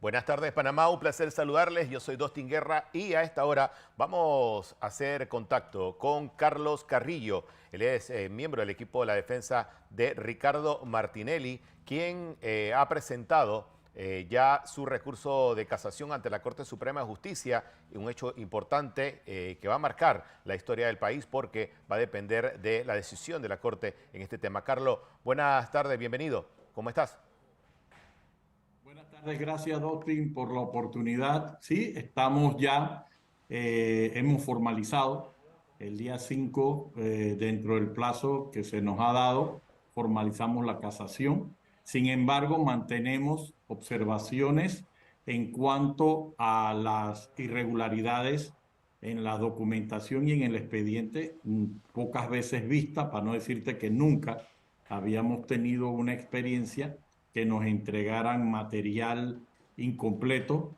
Buenas tardes, Panamá. Un placer saludarles. Yo soy Dostin Guerra y a esta hora vamos a hacer contacto con Carlos Carrillo. Él es miembro del equipo de la defensa de Ricardo Martinelli, quien ha presentado ya su recurso de casación ante la Corte Suprema de Justicia, un hecho importante que va a marcar la historia del país porque va a depender de la decisión de la Corte en este tema. Carlos, buenas tardes, bienvenido. ¿Cómo estás? Buenas tardes, gracias Dustin por la oportunidad. Sí, estamos ya, hemos formalizado el día 5 dentro del plazo que se nos ha dado, formalizamos la casación. Sin embargo, mantenemos observaciones en cuanto a las irregularidades en la documentación y en el expediente, pocas veces vista, para no decirte que nunca habíamos tenido una experiencia que nos entregaran material incompleto,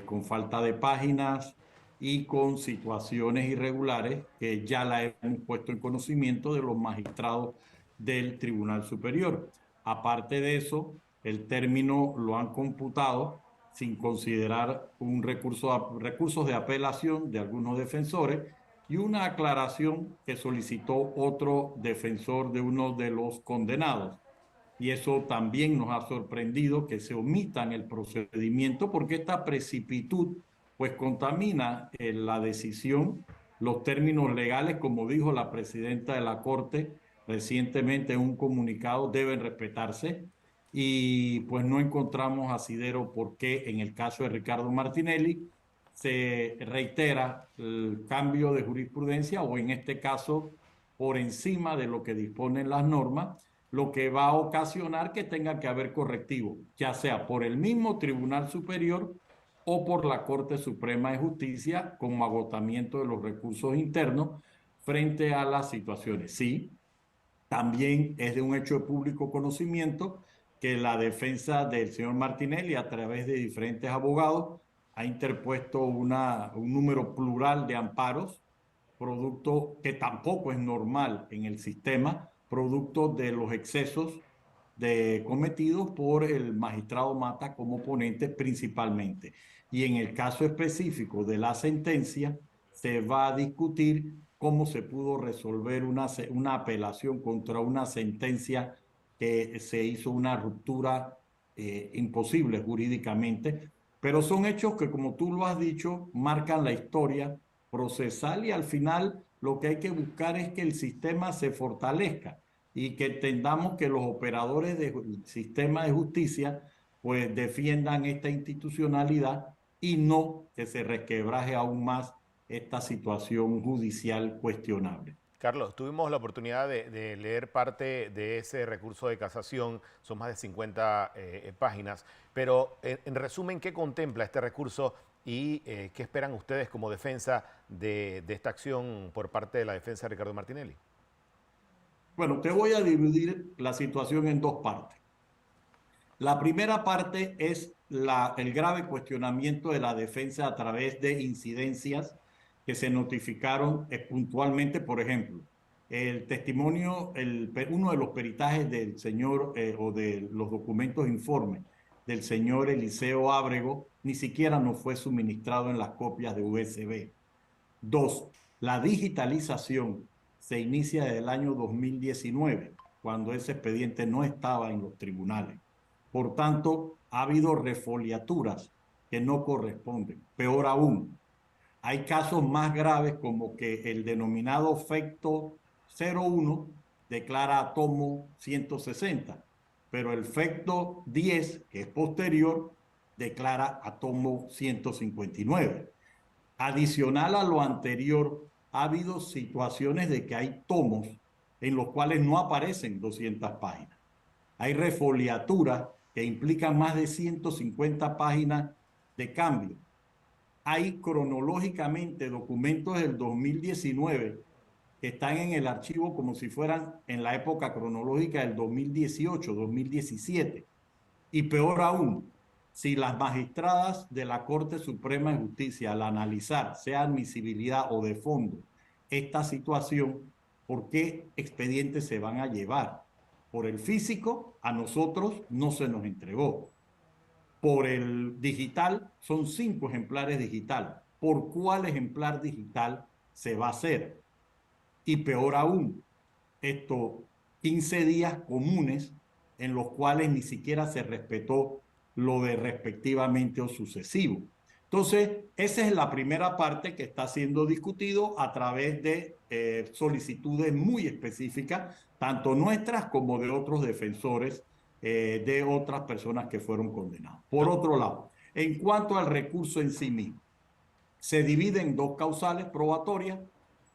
con falta de páginas y con situaciones irregulares que ya la hemos puesto en conocimiento de los magistrados del Tribunal Superior. Aparte de eso, el término lo han computado sin considerar recursos de apelación de algunos defensores y una aclaración que solicitó otro defensor de uno de los condenados. Y eso también nos ha sorprendido que se omita en el procedimiento porque esta precipitud pues contamina la decisión, los términos legales, como dijo la presidenta de la Corte recientemente en un comunicado, deben respetarse y pues no encontramos asidero por qué en el caso de Ricardo Martinelli se reitera el cambio de jurisprudencia o en este caso por encima de lo que disponen las normas, lo que va a ocasionar que tenga que haber correctivo, ya sea por el mismo Tribunal Superior o por la Corte Suprema de Justicia como agotamiento de los recursos internos frente a las situaciones. Sí, también es de un hecho de público conocimiento que la defensa del señor Martinelli a través de diferentes abogados ha interpuesto un número plural de amparos, producto que tampoco es normal en el sistema, producto de los excesos cometidos por el magistrado Mata como ponente principalmente. Y en el caso específico de la sentencia, se va a discutir cómo se pudo resolver una apelación contra una sentencia que se hizo una ruptura imposible jurídicamente, pero son hechos que, como tú lo has dicho, marcan la historia procesal y al final lo que hay que buscar es que el sistema se fortalezca y que entendamos que los operadores del sistema de justicia pues defiendan esta institucionalidad y no que se resquebraje aún más esta situación judicial cuestionable. Carlos, tuvimos la oportunidad de leer parte de ese recurso de casación, son más de 50 páginas, pero en resumen, ¿qué contempla este recurso y qué esperan ustedes como defensa de esta acción por parte de la defensa de Ricardo Martinelli? Bueno, te voy a dividir la situación en dos partes. La primera parte es el grave cuestionamiento de la defensa a través de incidencias que se notificaron puntualmente, por ejemplo, el testimonio, uno de los peritajes del señor o de los documentos informes del señor Eliseo Ábrego ni siquiera nos fue suministrado en las copias de USB. Dos, la digitalización se inicia desde el año 2019, cuando ese expediente no estaba en los tribunales. Por tanto, ha habido refoliaturas que no corresponden. Peor aún, hay casos más graves como que el denominado FECTO 01 declara a tomo 160, pero el FECTO 10, que es posterior, declara a tomo 159. Adicional a lo anterior, ha habido situaciones de que hay tomos en los cuales no aparecen 200 páginas. Hay refoliaturas que implican más de 150 páginas de cambio. Hay cronológicamente documentos del 2019 que están en el archivo como si fueran en la época cronológica del 2018, 2017. Y peor aún, si las magistradas de la Corte Suprema de Justicia al analizar, sea admisibilidad o de fondo, esta situación, ¿por qué expedientes se van a llevar? Por el físico, a nosotros no se nos entregó. por el digital, son 5 ejemplares digital. ¿Por cuál ejemplar digital se va a hacer? Y peor aún, estos 15 días comunes en los cuales ni siquiera se respetó lo de respectivamente o sucesivo. Entonces, esa es la primera parte que está siendo discutido a través de solicitudes muy específicas, tanto nuestras como de otros defensores de otras personas que fueron condenadas. Por otro lado, en cuanto al recurso en sí mismo, se divide en 2 causales probatorias,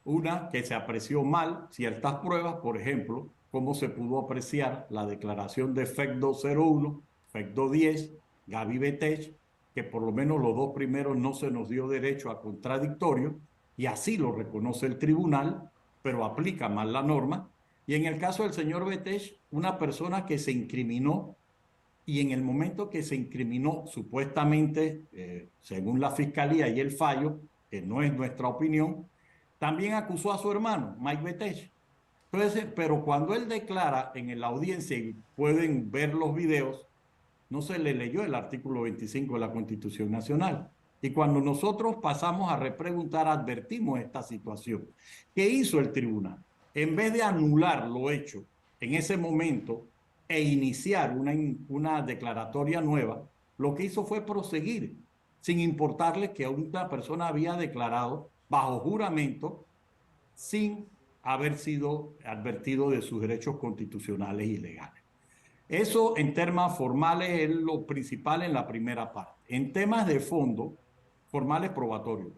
una que se apreció mal ciertas pruebas, por ejemplo, cómo se pudo apreciar la declaración de FECDO 01, FECDO 10, Gaby Betech, que por lo menos los 2 primeros no se nos dio derecho a contradictorio, y así lo reconoce el tribunal, pero aplica mal la norma. Y en el caso del señor Betech, una persona que se incriminó y en el momento que se incriminó, supuestamente, según la fiscalía y el fallo, que no es nuestra opinión, también acusó a su hermano, Mike Betech. Entonces, pero cuando él declara en la audiencia, y pueden ver los videos, no se le leyó el artículo 25 de la Constitución Nacional. Y cuando nosotros pasamos a repreguntar, advertimos esta situación. ¿Qué hizo el tribunal? En vez de anular lo hecho en ese momento e iniciar una declaratoria nueva, lo que hizo fue proseguir, sin importarle que una persona había declarado bajo juramento sin haber sido advertido de sus derechos constitucionales y legales. Eso en temas formales es lo principal en la primera parte. En temas de fondo, formales probatorios.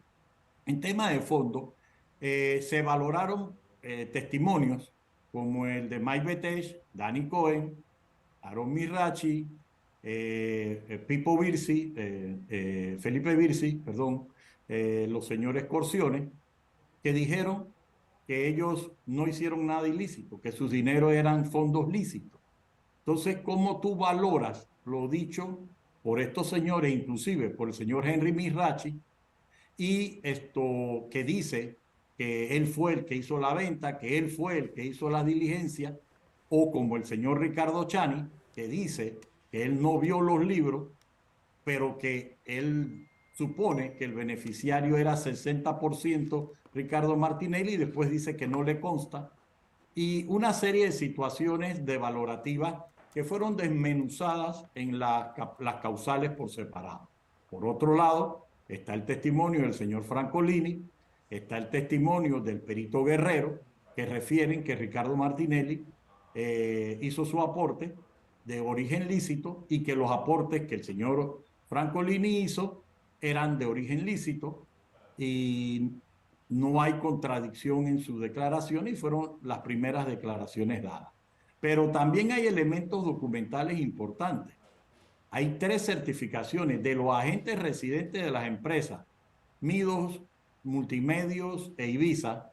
En temas de fondo, se valoraron testimonios como el de Mike Betech, Danny Cohen, Aaron Mirachi, Pipo Virsi, Felipe Virsi, perdón, los señores Corciones, que dijeron que ellos no hicieron nada ilícito, que sus dineros eran fondos lícitos. Entonces, ¿cómo tú valoras lo dicho por estos señores, inclusive por el señor Henry Mirachi, y esto que dice que él fue el que hizo la venta, que él fue el que hizo la diligencia, o como el señor Ricardo Chani, que dice que él no vio los libros, pero que él supone que el beneficiario era 60% Ricardo Martinelli y después dice que no le consta, y una serie de situaciones devalorativas que fueron desmenuzadas en las causales por separado. Por otro lado, está el testimonio del señor Francolini, está el testimonio del perito Guerrero, que refieren que Ricardo Martinelli hizo su aporte de origen lícito y que los aportes que el señor Francolini hizo eran de origen lícito y no hay contradicción en su declaración y fueron las primeras declaraciones dadas. Pero también hay elementos documentales importantes. Hay 3 certificaciones de los agentes residentes de las empresas, Midos, Multimedios e Ibiza,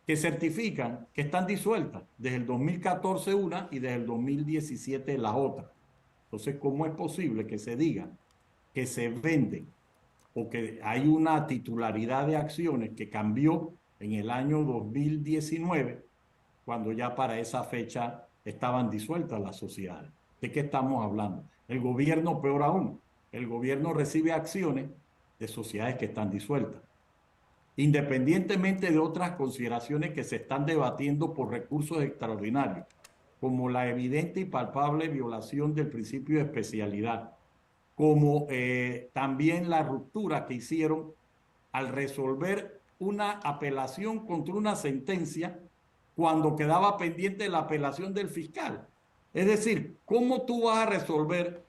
que certifican que están disueltas desde el 2014 una y desde el 2017 las otras. Entonces, ¿cómo es posible que se diga que se venden o que hay una titularidad de acciones que cambió en el año 2019, cuando ya para esa fecha estaban disueltas las sociedades? ¿De qué estamos hablando? El gobierno, peor aún, el gobierno recibe acciones de sociedades que están disueltas, independientemente de otras consideraciones que se están debatiendo por recursos extraordinarios, como la evidente y palpable violación del principio de especialidad, como también la ruptura que hicieron al resolver una apelación contra una sentencia cuando quedaba pendiente la apelación del fiscal. Es decir, ¿cómo tú vas a resolver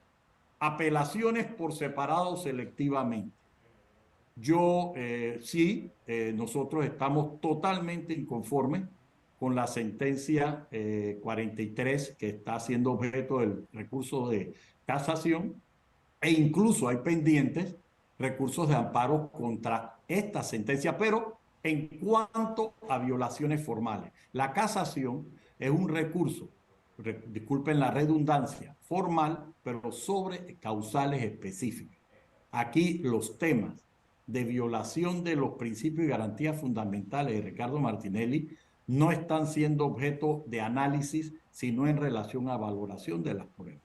apelaciones por separado selectivamente? Yo nosotros estamos totalmente inconformes con la sentencia 43 que está siendo objeto del recurso de casación, e incluso hay pendientes recursos de amparo contra esta sentencia, pero en cuanto a violaciones formales. La casación es un recurso, disculpen la redundancia, formal, pero sobre causales específicas. Aquí los temas de violación de los principios y garantías fundamentales de Ricardo Martinelli no están siendo objeto de análisis, sino en relación a valoración de las pruebas.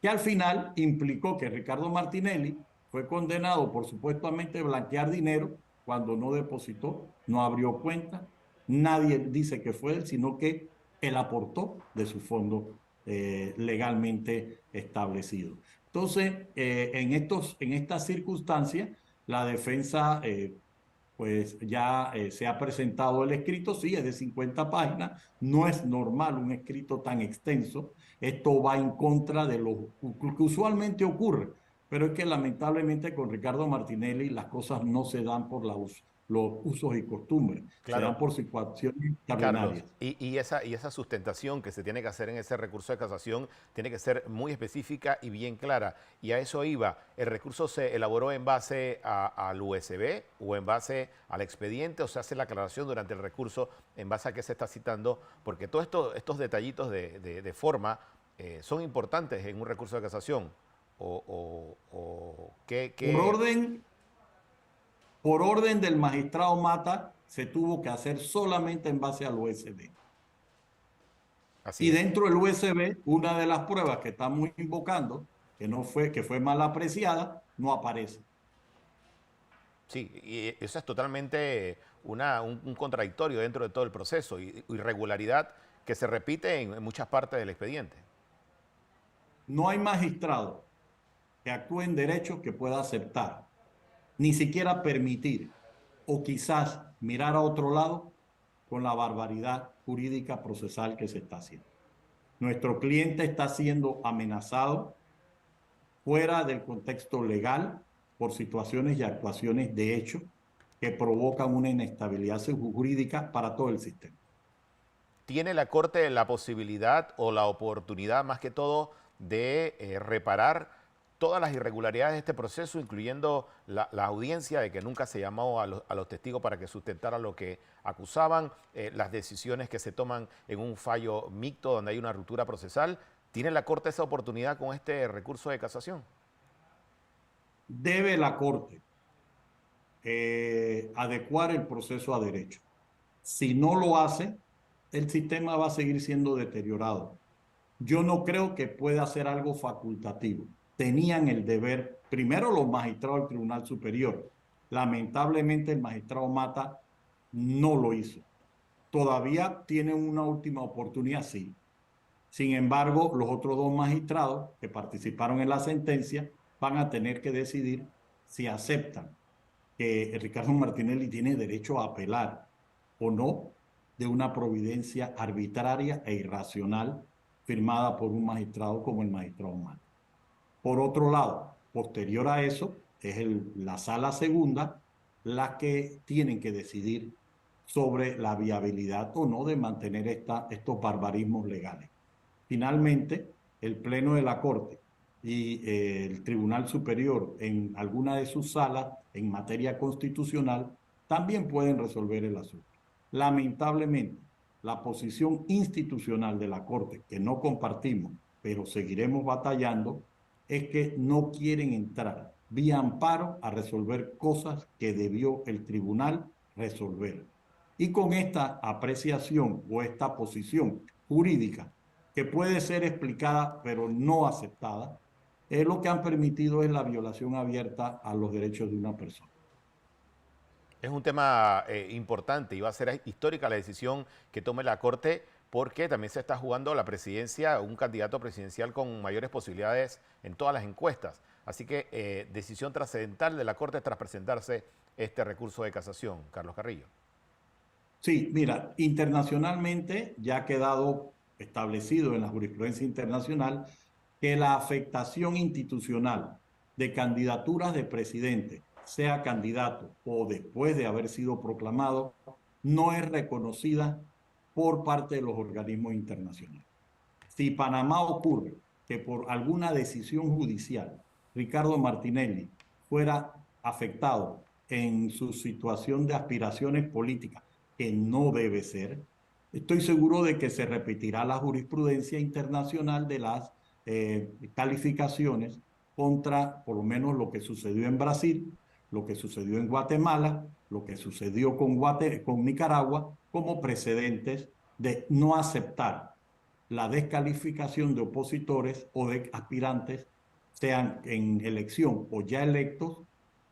que al final implicó que Ricardo Martinelli fue condenado por supuestamente blanquear dinero cuando no depositó, no abrió cuenta. Nadie dice que fue él, sino que él aportó de su fondo legalmente establecido. Entonces, en estas circunstancias, la defensa pues ya se ha presentado el escrito, sí, es de 50 páginas, no es normal un escrito tan extenso, esto va en contra de lo que usualmente ocurre, pero es que lamentablemente con Ricardo Martinelli las cosas no se dan por los usos y costumbres, se Claro, dan por situaciones Carlos, extraordinarias. y esa sustentación que se tiene que hacer en ese recurso de casación tiene que ser muy específica y bien clara. Y a eso iba. ¿El recurso se elaboró en base al USB o en base al expediente o se hace la aclaración durante el recurso en base a qué se está citando? Porque todos estos detallitos de forma son importantes en un recurso de casación. ¿Qué, Por qué? orden, por orden del magistrado Mata, se tuvo que hacer solamente en base al USB. Así Y es. dentro del USB, una de las pruebas que estamos invocando, que fue mal apreciada, no aparece. Sí, y eso es totalmente un contradictorio dentro de todo el proceso y irregularidad que se repite en muchas partes del expediente. No hay magistrado que actúe en derecho que pueda aceptar, ni siquiera permitir, o quizás mirar a otro lado con la barbaridad jurídica procesal que se está haciendo. Nuestro cliente está siendo amenazado fuera del contexto legal por situaciones y actuaciones de hecho que provocan una inestabilidad jurídica para todo el sistema. ¿Tiene la Corte la posibilidad o la oportunidad, más que todo, de reparar todas las irregularidades de este proceso, incluyendo la audiencia de que nunca se llamó a los testigos para que sustentaran lo que acusaban, las decisiones que se toman en un fallo mixto donde hay una ruptura procesal? ¿Tiene la Corte esa oportunidad con este recurso de casación? Debe la Corte adecuar el proceso a derecho. Si no lo hace, el sistema va a seguir siendo deteriorado. Yo no creo que pueda ser algo facultativo. Tenían el deber, primero los magistrados del Tribunal Superior. Lamentablemente el magistrado Mata no lo hizo. Todavía tienen una última oportunidad, sí. Sin embargo, los otros dos magistrados que participaron en la sentencia van a tener que decidir si aceptan que Ricardo Martinelli tiene derecho a apelar o no de una providencia arbitraria e irracional firmada por un magistrado como el magistrado Mata. Por otro lado, posterior a eso, es la sala segunda la que tienen que decidir sobre la viabilidad o no de mantener estos barbarismos legales. Finalmente, el Pleno de la Corte y el Tribunal Superior en alguna de sus salas en materia constitucional también pueden resolver el asunto. Lamentablemente, la posición institucional de la Corte, que no compartimos, pero seguiremos batallando, es que no quieren entrar vía amparo a resolver cosas que debió el tribunal resolver. Y con esta apreciación o esta posición jurídica que puede ser explicada pero no aceptada, lo que han permitido es la violación abierta a los derechos de una persona. Es un tema importante y va a ser histórica la decisión que tome la Corte porque también se está jugando la presidencia, un candidato presidencial con mayores posibilidades en todas las encuestas. Así que decisión trascendental de la Corte tras presentarse este recurso de casación. Carlos Carrillo. Sí, mira, internacionalmente ya ha quedado establecido en la jurisprudencia internacional que la afectación institucional de candidaturas de presidente, sea candidato o después de haber sido proclamado, no es reconocida por parte de los organismos internacionales. Si Panamá ocurre que por alguna decisión judicial Ricardo Martinelli fuera afectado en su situación de aspiraciones políticas, que no debe ser, estoy seguro de que se repetirá la jurisprudencia internacional de las calificaciones contra por lo menos lo que sucedió en Brasil, lo que sucedió en Guatemala, lo que sucedió con Nicaragua, como precedentes de no aceptar la descalificación de opositores o de aspirantes, sean en elección o ya electos,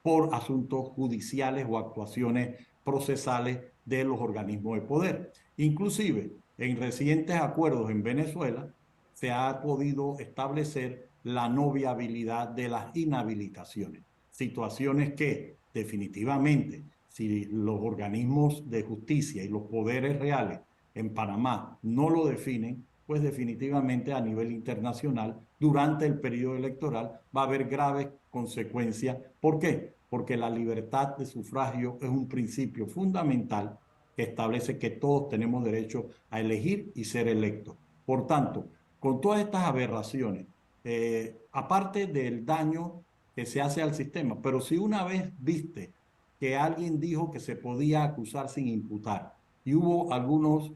por asuntos judiciales o actuaciones procesales de los organismos de poder. Inclusive, en recientes acuerdos en Venezuela, se ha podido establecer la no viabilidad de las inhabilitaciones. Situaciones que definitivamente, si los organismos de justicia y los poderes reales en Panamá no lo definen, pues definitivamente a nivel internacional, durante el periodo electoral, va a haber graves consecuencias. ¿Por qué? Porque la libertad de sufragio es un principio fundamental que establece que todos tenemos derecho a elegir y ser electos. Por tanto, con todas estas aberraciones, aparte del daño que se hace al sistema, pero si una vez viste que alguien dijo que se podía acusar sin imputar y hubo algunos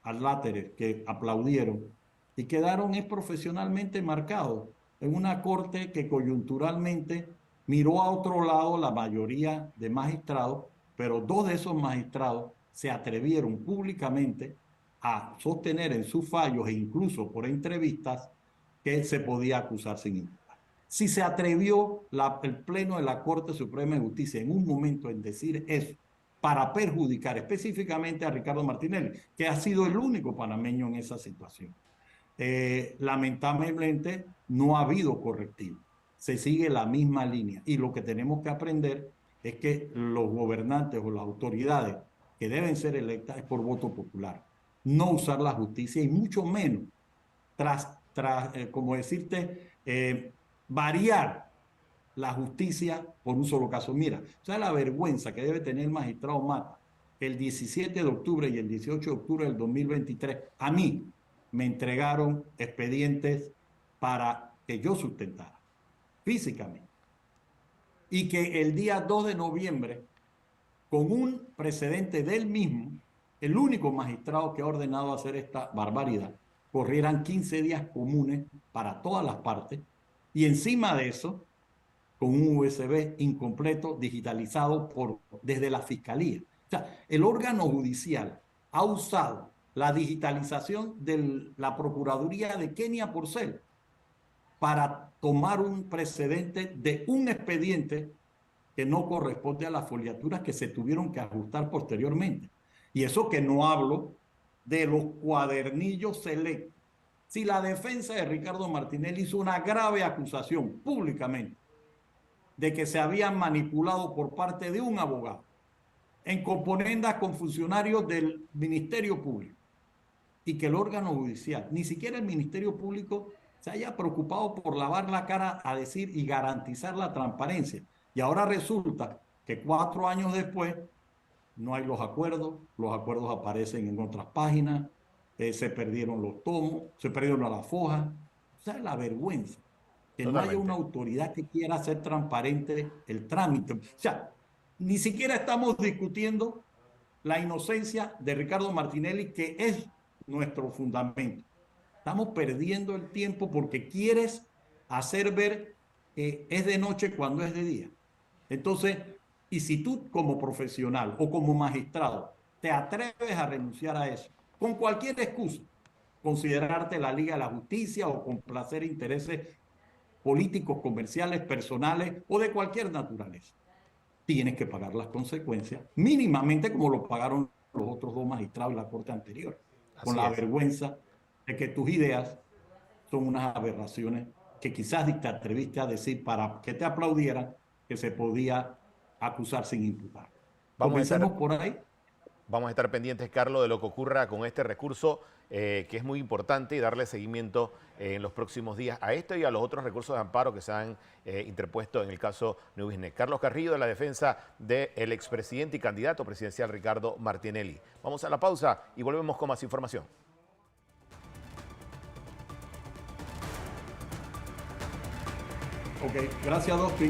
adláteres que aplaudieron y quedaron profesionalmente marcados en una corte que coyunturalmente miró a otro lado la mayoría de magistrados, pero dos de esos magistrados se atrevieron públicamente a sostener en sus fallos e incluso por entrevistas que se podía acusar sin imputar. Si se atrevió el Pleno de la Corte Suprema de Justicia en un momento en decir eso, para perjudicar específicamente a Ricardo Martinelli, que ha sido el único panameño en esa situación. Lamentablemente no ha habido correctivo, se sigue la misma línea y lo que tenemos que aprender es que los gobernantes o las autoridades que deben ser electas es por voto popular, no usar la justicia y mucho menos como decirte, variar la justicia por un solo caso. Mira, o sea, la vergüenza que debe tener el magistrado Mata el 17 de octubre y el 18 de octubre del 2023, a mí me entregaron expedientes para que yo sustentara físicamente. Y que el día 2 de noviembre, con un precedente del mismo, el único magistrado que ha ordenado hacer esta barbaridad, corrieran 15 días comunes para todas las partes y encima de eso, con un USB incompleto digitalizado desde la Fiscalía. O sea, el órgano judicial ha usado la digitalización de la Procuraduría de Kenia Porcel para tomar un precedente de un expediente que no corresponde a las foliaturas que se tuvieron que ajustar posteriormente. Y eso que no hablo de los cuadernillos selectos. Si la defensa de Ricardo Martinelli hizo una grave acusación públicamente de que se habían manipulado por parte de un abogado en componendas con funcionarios del Ministerio Público y que el órgano judicial, ni siquiera el Ministerio Público, se haya preocupado por lavar la cara a decir y garantizar la transparencia. Y ahora resulta que 4 años después no hay los acuerdos aparecen en otras páginas, se perdieron los tomos, se perdieron las fojas. O sea, la vergüenza. Que no haya una autoridad que quiera hacer transparente el trámite. O sea, ni siquiera estamos discutiendo la inocencia de Ricardo Martinelli, que es nuestro fundamento. Estamos perdiendo el tiempo porque quieres hacer ver que es de noche cuando es de día. Entonces, y si tú como profesional o como magistrado te atreves a renunciar a eso, con cualquier excusa, considerarte la Liga de la Justicia o complacer intereses políticos, comerciales, personales o de cualquier naturaleza, tienes que pagar las consecuencias mínimamente como lo pagaron los otros 2 magistrados de la Corte anterior, con la vergüenza de que tus ideas son unas aberraciones que quizás te atreviste a decir para que te aplaudieran que se podía acusar sin imputar. Comencemos por ahí. Vamos a estar pendientes, Carlos, de lo que ocurra con este recurso, que es muy importante, y darle seguimiento en los próximos días a esto y a los otros recursos de amparo que se han interpuesto en el caso New Business. Carlos Carrillo, de la defensa del expresidente y candidato presidencial Ricardo Martinelli. Vamos a la pausa y volvemos con más información. Ok, gracias, Doctor.